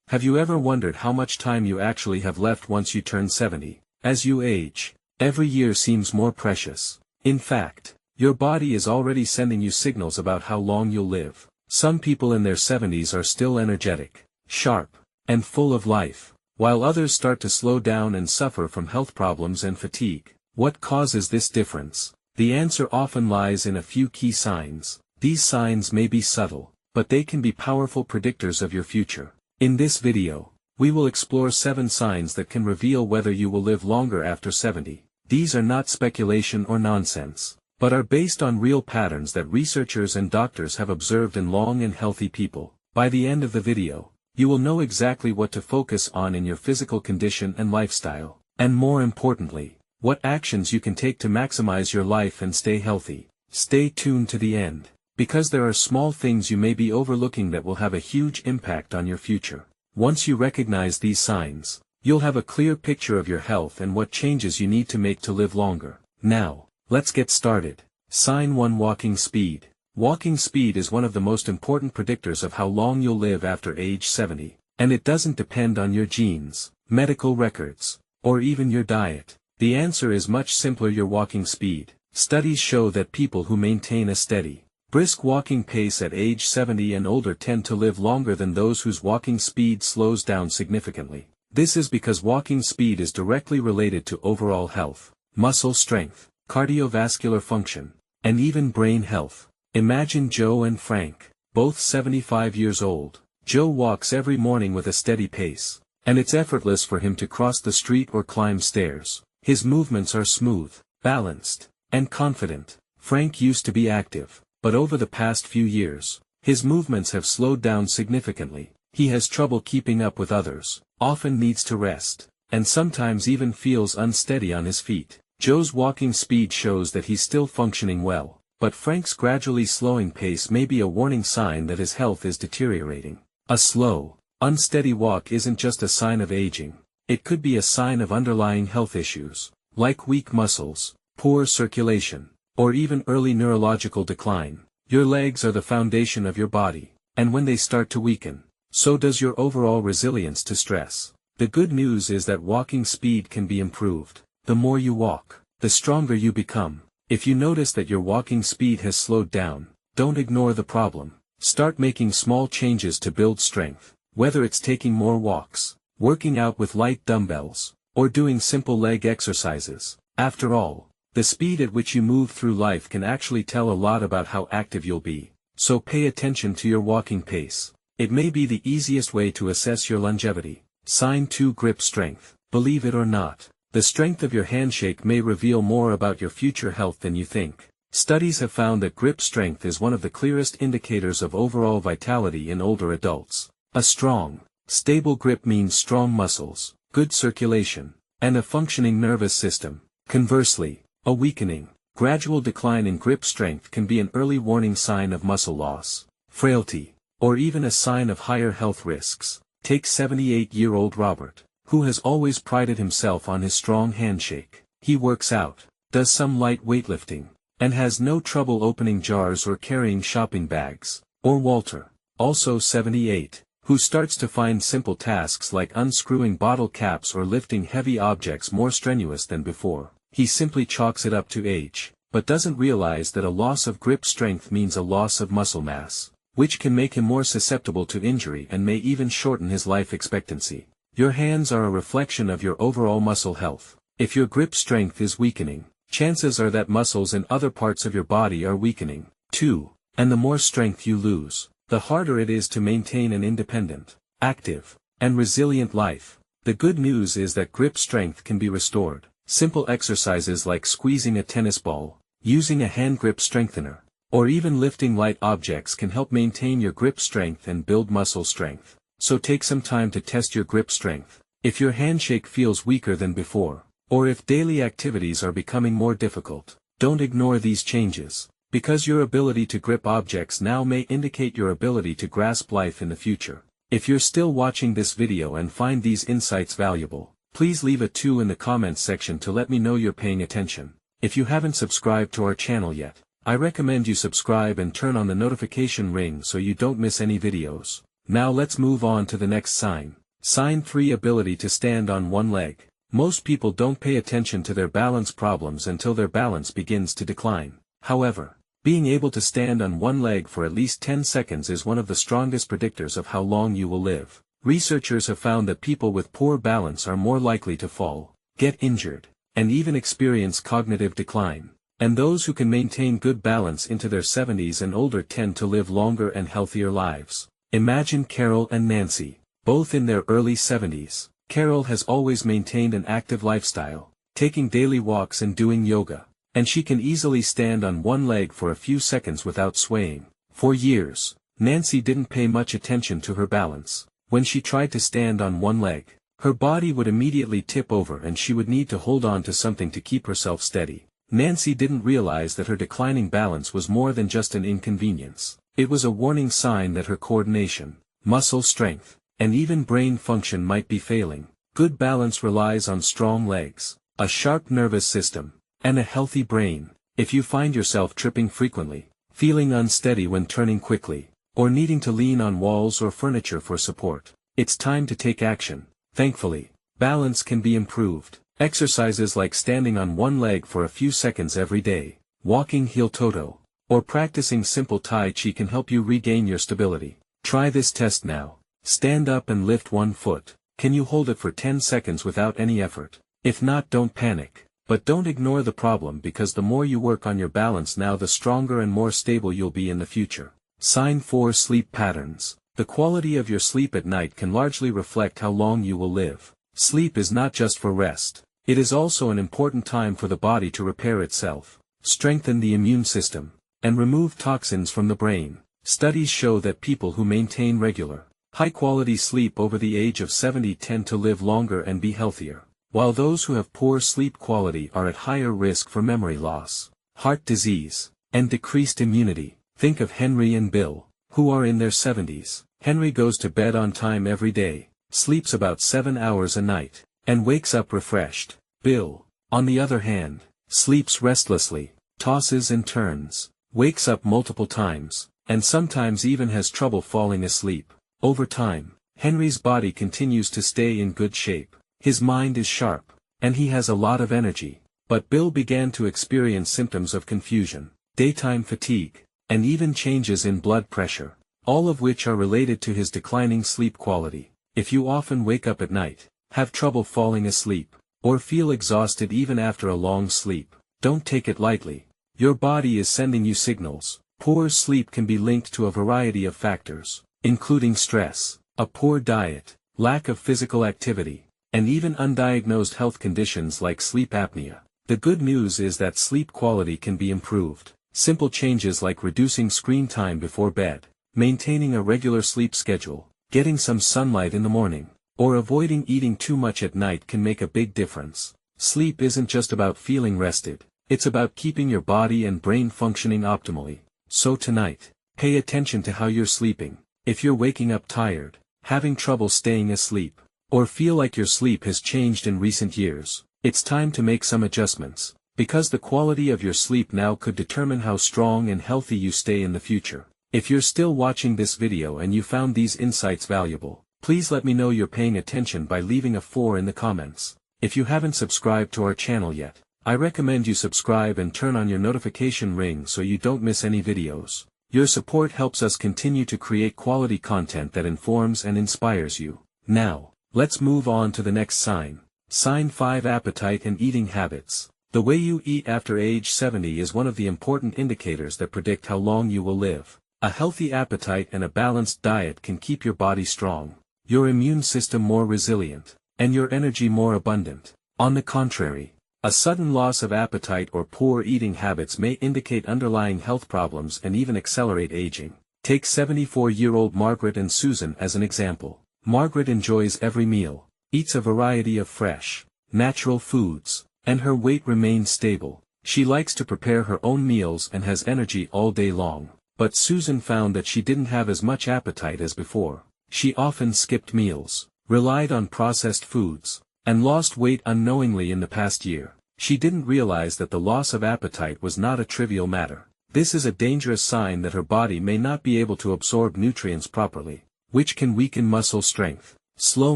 Have you ever wondered how much time you actually have left once you turn 70? As you age, every year seems more precious. In fact, your body is already sending you signals about how long you'll live. Some people in their 70s are still energetic, sharp, and full of life, while others start to slow down and suffer from health problems and fatigue. What causes this difference? The answer often lies in a few key signs. These signs may be subtle, but they can be powerful predictors of your future. In this video, we will explore 7 signs that can reveal whether you will live longer after 70. These are not speculation or nonsense, but are based on real patterns that researchers and doctors have observed in long and healthy people. By the end of the video, you will know exactly what to focus on in your physical condition and lifestyle, and more importantly, what actions you can take to maximize your life and stay healthy. Stay tuned to the end, because there are small things you may be overlooking that will have a huge impact on your future. Once you recognize these signs, you'll have a clear picture of your health and what changes you need to make to live longer. Now, let's get started. Sign 1: Walking speed. Walking speed is one of the most important predictors of how long you'll live after age 70, and it doesn't depend on your genes, medical records, or even your diet. The answer is much simpler: your walking speed. Studies show that people who maintain a steady, brisk walking pace at age 70 and older tend to live longer than those whose walking speed slows down significantly. This is because walking speed is directly related to overall health, muscle strength, cardiovascular function, and even brain health. Imagine Joe and Frank, both 75 years old. Joe walks every morning with a steady pace, and it's effortless for him to cross the street or climb stairs. His movements are smooth, balanced, and confident. Frank used to be active, but over the past few years, his movements have slowed down significantly. He has trouble keeping up with others, often needs to rest, and sometimes even feels unsteady on his feet. Joe's walking speed shows that he's still functioning well, but Frank's gradually slowing pace may be a warning sign that his health is deteriorating. A slow, unsteady walk isn't just a sign of aging. It could be a sign of underlying health issues, like weak muscles, poor circulation, or even early neurological decline. Your legs are the foundation of your body, and when they start to weaken, so does your overall resilience to stress. The good news is that walking speed can be improved. The more you walk, the stronger you become. If you notice that your walking speed has slowed down, don't ignore the problem. Start making small changes to build strength, whether it's taking more walks, working out with light dumbbells, or doing simple leg exercises. After all, the speed at which you move through life can actually tell a lot about how active you'll be. So pay attention to your walking pace. It may be the easiest way to assess your longevity. Sign 2: Grip strength. Believe it or not, the strength of your handshake may reveal more about your future health than you think. Studies have found that grip strength is one of the clearest indicators of overall vitality in older adults. A strong, stable grip means strong muscles, good circulation, and a functioning nervous system. Conversely, a weakening, gradual decline in grip strength can be an early warning sign of muscle loss, frailty, or even a sign of higher health risks. Take 78-year-old Robert, who has always prided himself on his strong handshake. He works out, does some light weightlifting, and has no trouble opening jars or carrying shopping bags. Or Walter, also 78, who starts to find simple tasks like unscrewing bottle caps or lifting heavy objects more strenuous than before. He simply chalks it up to age, but doesn't realize that a loss of grip strength means a loss of muscle mass, which can make him more susceptible to injury and may even shorten his life expectancy. Your hands are a reflection of your overall muscle health. If your grip strength is weakening, chances are that muscles in other parts of your body are weakening, too, and the more strength you lose, the harder it is to maintain an independent, active, and resilient life. The good news is that grip strength can be restored. Simple exercises like squeezing a tennis ball, using a hand grip strengthener, or even lifting light objects can help maintain your grip strength and build muscle strength. So take some time to test your grip strength. If your handshake feels weaker than before, or if daily activities are becoming more difficult, don't ignore these changes, because your ability to grip objects now may indicate your ability to grasp life in the future. If you're still watching this video and find these insights valuable, please leave a 2 in the comments section to let me know you're paying attention. If you haven't subscribed to our channel yet, I recommend you subscribe and turn on the notification ring so you don't miss any videos. Now let's move on to the next sign. Sign 3. Ability to stand on one leg. Most people don't pay attention to their balance problems until their balance begins to decline. However, being able to stand on one leg for at least 10 seconds is one of the strongest predictors of how long you will live. Researchers have found that people with poor balance are more likely to fall, get injured, and even experience cognitive decline. And those who can maintain good balance into their 70s and older tend to live longer and healthier lives. Imagine Carol and Nancy, both in their early 70s. Carol has always maintained an active lifestyle, taking daily walks and doing yoga, and she can easily stand on one leg for a few seconds without swaying. For years, Nancy didn't pay much attention to her balance. When she tried to stand on one leg, her body would immediately tip over and she would need to hold on to something to keep herself steady. Nancy didn't realize that her declining balance was more than just an inconvenience. It was a warning sign that her coordination, muscle strength, and even brain function might be failing. Good balance relies on strong legs, a sharp nervous system, and a healthy brain. If you find yourself tripping frequently, feeling unsteady when turning quickly, or needing to lean on walls or furniture for support, it's time to take action. Thankfully, balance can be improved. Exercises like standing on one leg for a few seconds every day, walking heel toto, or practicing simple Tai Chi can help you regain your stability. Try this test now. Stand up and lift one foot. Can you hold it for 10 seconds without any effort? If not, don't panic. But don't ignore the problem, because the more you work on your balance now, the stronger and more stable you'll be in the future. Sign 4. Sleep patterns. The quality of your sleep at night can largely reflect how long you will live. Sleep is not just for rest. It is also an important time for the body to repair itself, strengthen the immune system, and remove toxins from the brain. Studies show that people who maintain regular, high-quality sleep over the age of 70 tend to live longer and be healthier, while those who have poor sleep quality are at higher risk for memory loss, heart disease, and decreased immunity. Think of Henry and Bill, who are in their 70s. Henry goes to bed on time every day, sleeps about 7 hours a night, and wakes up refreshed. Bill, on the other hand, sleeps restlessly, tosses and turns, wakes up multiple times, and sometimes even has trouble falling asleep. Over time, Henry's body continues to stay in good shape, his mind is sharp, and he has a lot of energy. But Bill began to experience symptoms of confusion, daytime fatigue, and even changes in blood pressure, all of which are related to his declining sleep quality. If you often wake up at night, have trouble falling asleep, or feel exhausted even after a long sleep, don't take it lightly. Your body is sending you signals. Poor sleep can be linked to a variety of factors, including stress, a poor diet, lack of physical activity, and even undiagnosed health conditions like sleep apnea. The good news is that sleep quality can be improved. Simple changes like reducing screen time before bed, maintaining a regular sleep schedule, getting some sunlight in the morning, or avoiding eating too much at night can make a big difference. Sleep isn't just about feeling rested, it's about keeping your body and brain functioning optimally. So tonight, pay attention to how you're sleeping. If you're waking up tired, having trouble staying asleep, or feel like your sleep has changed in recent years, it's time to make some adjustments, because the quality of your sleep now could determine how strong and healthy you stay in the future. If you're still watching this video and you found these insights valuable, please let me know you're paying attention by leaving a 4 in the comments. If you haven't subscribed to our channel yet, I recommend you subscribe and turn on your notification ring so you don't miss any videos. Your support helps us continue to create quality content that informs and inspires you. Now, let's move on to the next sign. Sign 5. Appetite and eating habits. The way you eat after age 70 is one of the important indicators that predict how long you will live. A healthy appetite and a balanced diet can keep your body strong, your immune system more resilient, and your energy more abundant. On the contrary, a sudden loss of appetite or poor eating habits may indicate underlying health problems and even accelerate aging. Take 74-year-old Margaret and Susan as an example. Margaret enjoys every meal, eats a variety of fresh, natural foods, and her weight remains stable. She likes to prepare her own meals and has energy all day long. But Susan found that she didn't have as much appetite as before. She often skipped meals, relied on processed foods, and lost weight unknowingly in the past year. She didn't realize that the loss of appetite was not a trivial matter. This is a dangerous sign that her body may not be able to absorb nutrients properly, which can weaken muscle strength, slow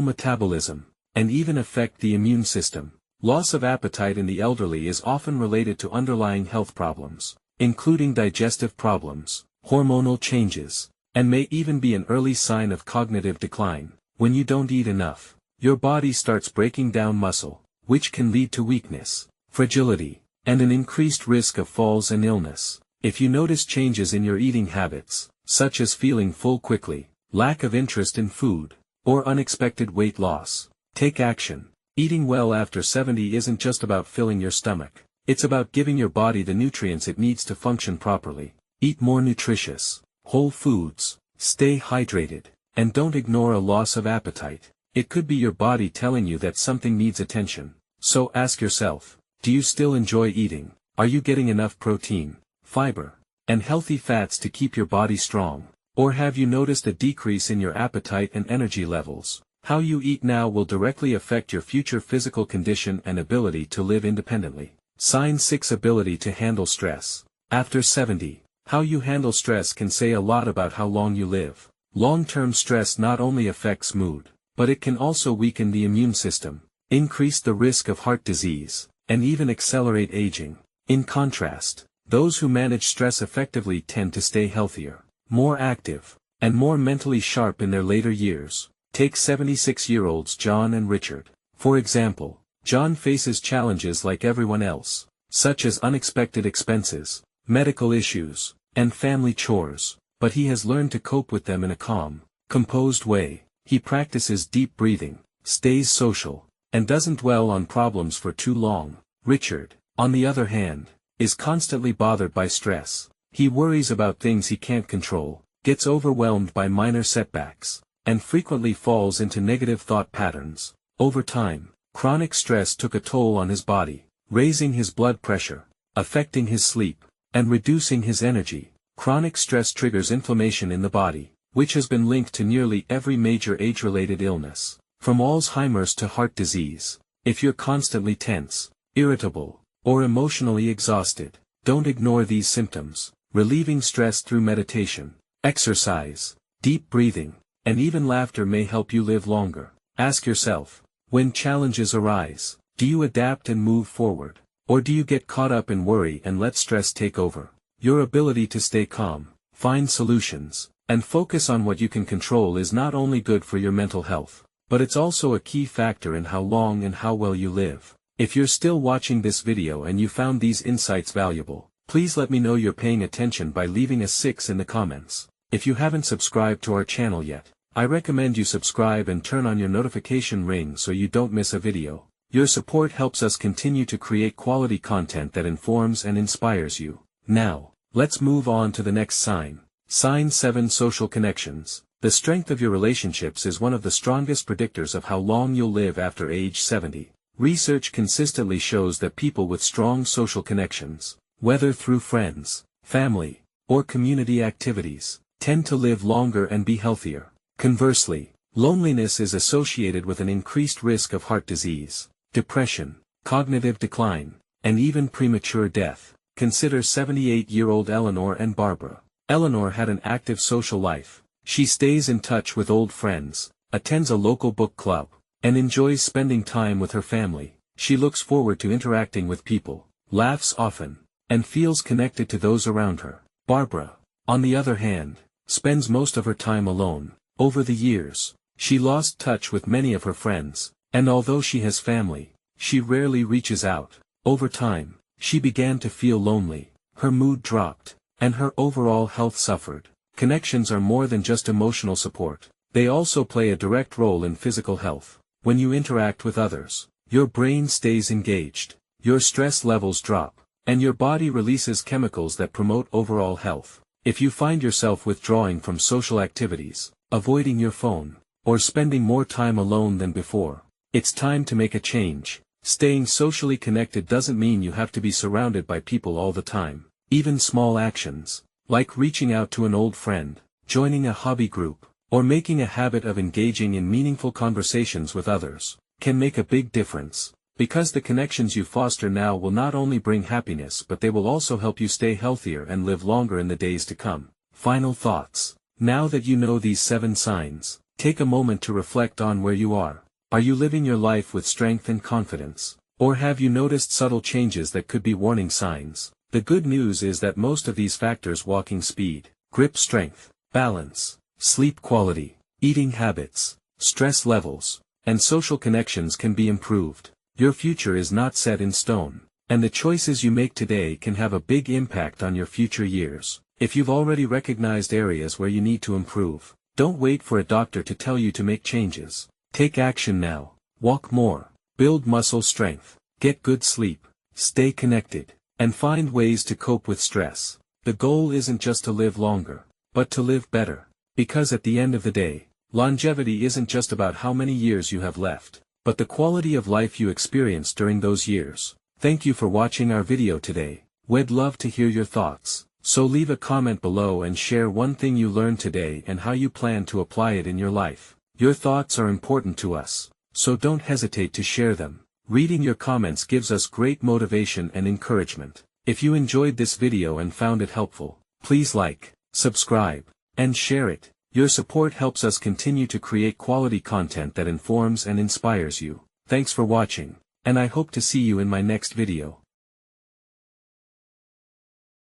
metabolism, and even affect the immune system. Loss of appetite in the elderly is often related to underlying health problems, including digestive problems, hormonal changes, and may even be an early sign of cognitive decline. When you don't eat enough, your body starts breaking down muscle, which can lead to weakness, fragility, and an increased risk of falls and illness. If you notice changes in your eating habits, such as feeling full quickly, lack of interest in food, or unexpected weight loss, take action. Eating well after 70 isn't just about filling your stomach. It's about giving your body the nutrients it needs to function properly. Eat more nutritious, whole foods, stay hydrated, and don't ignore a loss of appetite. It could be your body telling you that something needs attention. So ask yourself, do you still enjoy eating? Are you getting enough protein, fiber, and healthy fats to keep your body strong? Or have you noticed a decrease in your appetite and energy levels? How you eat now will directly affect your future physical condition and ability to live independently. Sign 6: Ability to handle stress. After 70, how you handle stress can say a lot about how long you live. Long-term stress not only affects mood, but it can also weaken the immune system, increase the risk of heart disease, and even accelerate aging. In contrast, those who manage stress effectively tend to stay healthier, more active, and more mentally sharp in their later years. Take 76-year-olds John and Richard. For example, John faces challenges like everyone else, such as unexpected expenses, medical issues, and family chores, but he has learned to cope with them in a calm, composed way. He practices deep breathing, stays social, and doesn't dwell on problems for too long. Richard, on the other hand, is constantly bothered by stress. He worries about things he can't control, gets overwhelmed by minor setbacks, and frequently falls into negative thought patterns. Over time, chronic stress took a toll on his body, raising his blood pressure, affecting his sleep, and reducing his energy. Chronic stress triggers inflammation in the body, which has been linked to nearly every major age-related illness, from Alzheimer's to heart disease. If you're constantly tense, irritable, or emotionally exhausted, don't ignore these symptoms. Relieving stress through meditation, exercise, deep breathing, and even laughter may help you live longer. Ask yourself, when challenges arise, do you adapt and move forward, or do you get caught up in worry and let stress take over? Your ability to stay calm, find solutions, and focus on what you can control is not only good for your mental health, but it's also a key factor in how long and how well you live. If you're still watching this video and you found these insights valuable, please let me know you're paying attention by leaving a 6 in the comments. If you haven't subscribed to our channel yet, I recommend you subscribe and turn on your notification ring so you don't miss a video. Your support helps us continue to create quality content that informs and inspires you. Now, let's move on to the next sign. Sign 7: Social connections. The strength of your relationships is one of the strongest predictors of how long you'll live after age 70. Research consistently shows that people with strong social connections, whether through friends, family, or community activities, tend to live longer and be healthier. Conversely, loneliness is associated with an increased risk of heart disease, depression, cognitive decline, and even premature death. Consider 78-year-old Eleanor and Barbara. Eleanor had an active social life. She stays in touch with old friends, attends a local book club, and enjoys spending time with her family. She looks forward to interacting with people, laughs often, and feels connected to those around her. Barbara, on the other hand, spends most of her time alone. Over the years, she lost touch with many of her friends, and although she has family, she rarely reaches out. Over time, she began to feel lonely, her mood dropped, and her overall health suffered. Connections are more than just emotional support. They also play a direct role in physical health. When you interact with others, your brain stays engaged, your stress levels drop, and your body releases chemicals that promote overall health. If you find yourself withdrawing from social activities, avoiding your phone, or spending more time alone than before, it's time to make a change. Staying socially connected doesn't mean you have to be surrounded by people all the time. Even small actions, like reaching out to an old friend, joining a hobby group, or making a habit of engaging in meaningful conversations with others, can make a big difference. Because the connections you foster now will not only bring happiness but they will also help you stay healthier and live longer in the days to come. Final thoughts. Now that you know these 7 signs, Take a moment to reflect on where you are. Are you living your life with strength and confidence? Or have you noticed subtle changes that could be warning signs? The good news is that most of these factors, walking speed, grip strength, balance, sleep quality, eating habits, stress levels, and social connections, can be improved. Your future is not set in stone, and the choices you make today can have a big impact on your future years. If you've already recognized areas where you need to improve, don't wait for a doctor to tell you to make changes. Take action now. Walk more, build muscle strength, get good sleep, stay connected, and find ways to cope with stress. The goal isn't just to live longer, but to live better. Because at the end of the day, longevity isn't just about how many years you have left, but the quality of life you experience during those years. Thank you for watching our video today. We'd love to hear your thoughts, so leave a comment below and share one thing you learned today and how you plan to apply it in your life. Your thoughts are important to us, so don't hesitate to share them. Reading your comments gives us great motivation and encouragement. If you enjoyed this video and found it helpful, please like, subscribe, and share it. Your support helps us continue to create quality content that informs and inspires you. Thanks for watching, and I hope to see you in my next video.